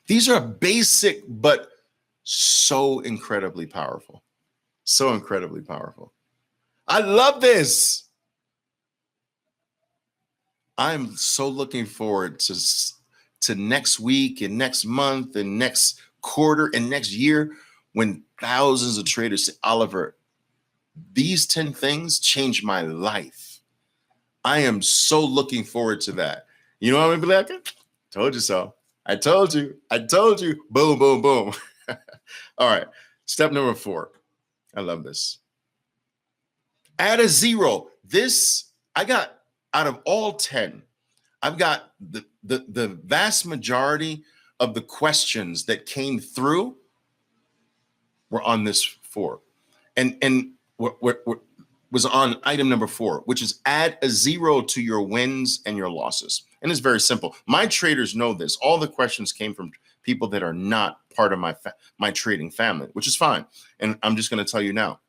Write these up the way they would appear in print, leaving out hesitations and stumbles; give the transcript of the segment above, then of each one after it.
These are basic, but so incredibly powerful. So incredibly powerful. I love this. I'm so looking forward to next week and next month and next quarter and next year when thousands of traders say, Oliver, these 10 things changed my life. I am so looking forward to that. You know what I'm gonna be like? Told you so. I told you. I told you. Boom, boom, boom. All right. Step number 4. I love this. Add a zero. This, I got out of all 10, I've got the vast majority of the questions that came through were on this 4. And what was on item number 4, which is add a zero to your wins and your losses. And it's very simple. My traders know this. All the questions came from people that are not part of my trading family, which is fine. And I'm just going to tell you now.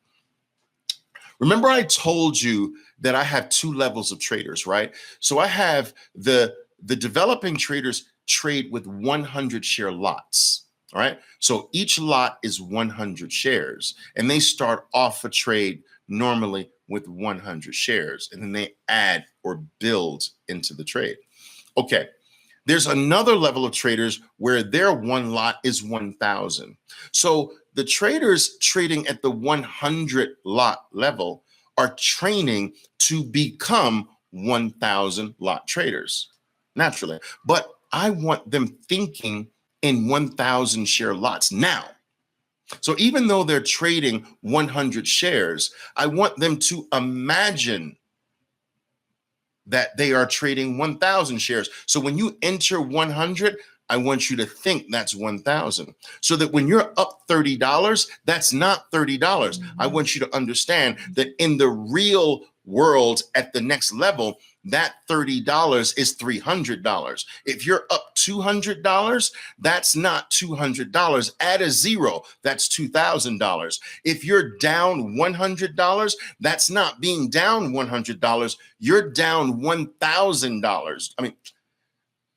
Remember I told you that I have 2 levels of traders, right? So I have the developing traders trade with 100 share lots. All right. So each lot is 100 shares, and they start off a trade normally with 100 shares, and then they add or build into the trade. Okay. There's another level of traders where their one lot is 1,000. So the traders trading at the 100 lot level are training to become 1,000 lot traders naturally. But I want them thinking in 1,000 share lots now. So even though they're trading 100 shares, I want them to imagine that they are trading 1,000 shares. So when you enter 100, I want you to think that's 1,000. So that when you're up $30, that's not $30. I want you to understand that in the real world at the next level, that $30 is $300. If you're up $200, that's not $200. Add a zero, that's $2,000. If you're down $100, that's not being down $100. You're down $1,000. I mean,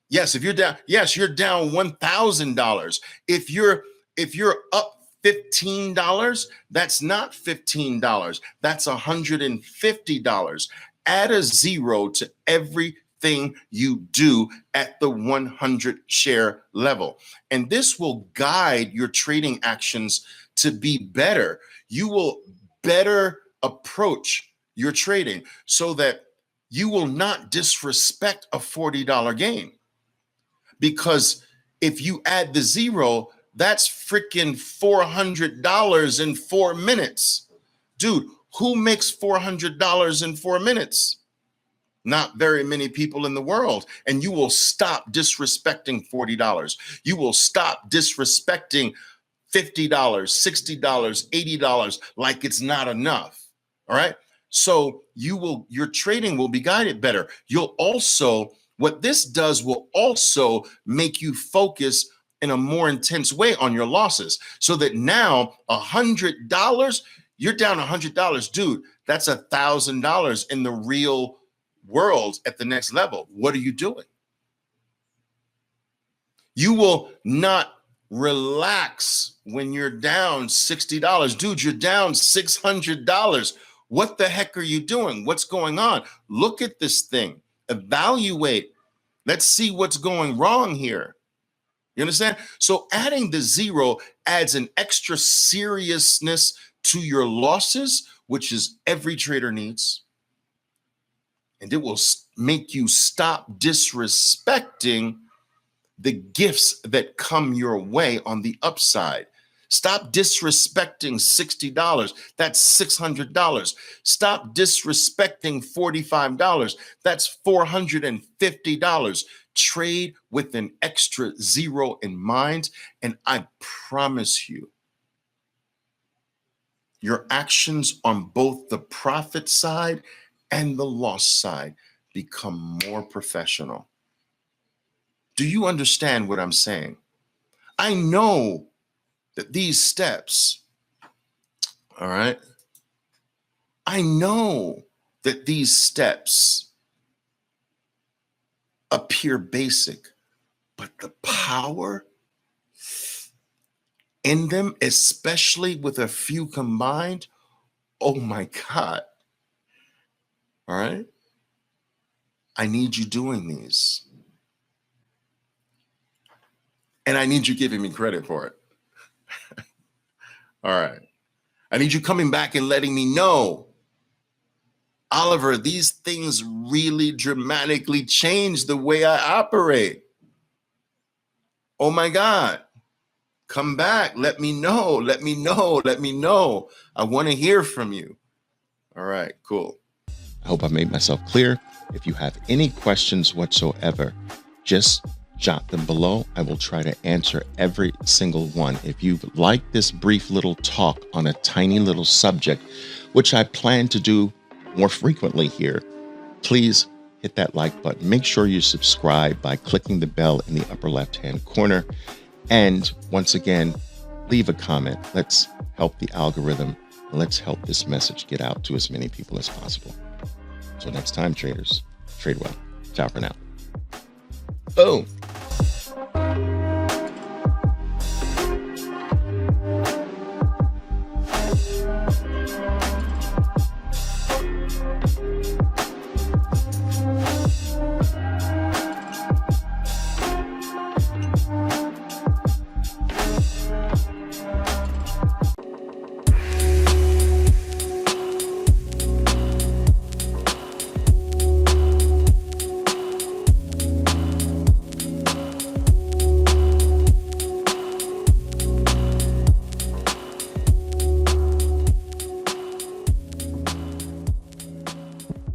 yes, if you're down, yes, you're down $1,000. If you're up $15, that's not $15. That's $150. Add a zero to everything you do at the 100 share level. And this will guide your trading actions to be better. You will better approach your trading so that you will not disrespect a $40 gain. Because if you add the zero, that's freaking $400 in 4 minutes. Dude, who makes $400 in 4 minutes? Not very many people in the world. And you will stop disrespecting $40. You will stop disrespecting $50, $60, $80 like it's not enough. All right. So your trading will be guided better. What this does will also make you focus in a more intense way on your losses so that now $100, you're down $100, dude, that's $1,000 in the real world at the next level. What are you doing? You will not relax when you're down $60. Dude, you're down $600. What the heck are you doing? What's going on? Look at this thing. Evaluate. Let's see what's going wrong here. You understand? So adding the zero adds an extra seriousness to your losses, which is every trader needs. And it will make you stop disrespecting the gifts that come your way on the upside. Stop disrespecting $60. That's $600. Stop disrespecting $45. That's $450. Trade with an extra zero in mind. And I promise you, your actions on both the profit side and the loss side become more professional. Do you understand what I'm saying? I know that these steps, all right, I know that these steps appear basic, but the power in them, especially with a few combined, oh my God. All right. I need you doing these. And I need you giving me credit for it. All right. I need you coming back and letting me know, Oliver, these things really dramatically change the way I operate. Oh my God. Come back. Let me know. Let me know. Let me know. I want to hear from you. All right, cool. I hope I made myself clear. If you have any questions whatsoever, just jot them below. I will try to answer every single one. If you like this brief little talk on a tiny little subject, which I plan to do more frequently here, please hit that like button. Make sure you subscribe by clicking the bell in the upper left-hand corner. And once again, leave a comment. Let's help the algorithm. Let's help this message get out to as many people as possible. So next time, traders, trade well. Ciao for now. Boom.